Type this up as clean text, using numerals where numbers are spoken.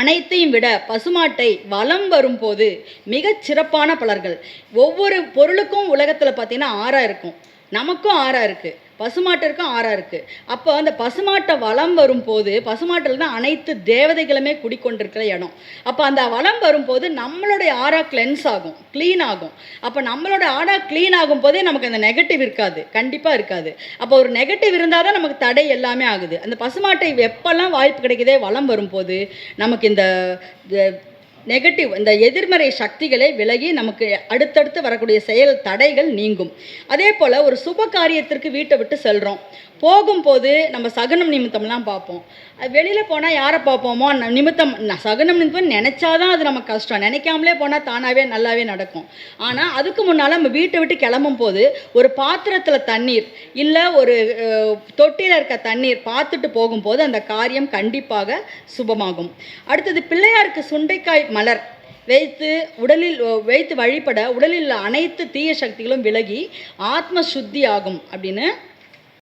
அனைத்தையும் விட பசுமாட்டை வலம் வரும்போது மிகச் சிறப்பான பலர்கள். ஒவ்வொரு பொருளுக்கும் உலகத்தில் பார்த்தீங்கன்னா ஆறாக இருக்கும், நமக்கும் ஆறாக இருக்குது, பசுமாட்டிற்கும் ஆறாக இருக்குது. அப்போ அந்த பசுமாட்டை வலம் வரும்போது பசுமாட்டில் தான் அனைத்து தேவதைகளுமே குடிக்கொண்டிருக்கிற இடம். அப்போ அந்த வலம் வரும்போது நம்மளுடைய ஆறா கிளென்ஸ் ஆகும், க்ளீன் ஆகும். அப்போ நம்மளோட ஆறா க்ளீன் ஆகும் போதே நமக்கு அந்த நெகட்டிவ் இருக்காது, கண்டிப்பாக இருக்காது. அப்போ ஒரு நெகட்டிவ் இருந்தால் தான் நமக்கு தடை எல்லாமே ஆகுது. அந்த பசுமாட்டை எப்போல்லாம் வாய்ப்பு கிடைக்குதே வலம் வரும்போது நமக்கு இந்த நெகட்டிவ், இந்த எதிர்மறை சக்திகளை விலகி நமக்கு அடுத்தடுத்து வரக்கூடிய செயல் தடைகள் நீங்கும். அதே போல் ஒரு சுப காரியத்திற்கு வீட்டை விட்டு செல்கிறோம், போகும்போது நம்ம சகுனம் நிமித்தம்லாம் பார்ப்போம். வெளியில் போனால் யாரை பார்ப்போமோ நிமித்தம், சகுனம் நிமித்தம் நினச்சாதான் அது நமக்கு கஷ்டம், நினைக்காமலே போனால் தானாகவே நல்லாவே நடக்கும். ஆனால் அதுக்கு முன்னால் நம்ம வீட்டை விட்டு கிளம்பும் போது ஒரு பாத்திரத்தில் தண்ணீர் இல்லை ஒரு தொட்டியில் இருக்க தண்ணீர் பார்த்துட்டு போகும்போது அந்த காரியம் கண்டிப்பாக சுபமாகும். அடுத்தது பிள்ளையாருக்கு சுண்டைக்காய் மலர் வைத்து வழிபட உடலில் அனைத்து தீய சக்திகளும் விலகி ஆத்ம சுத்தி ஆகும் அப்படின்னு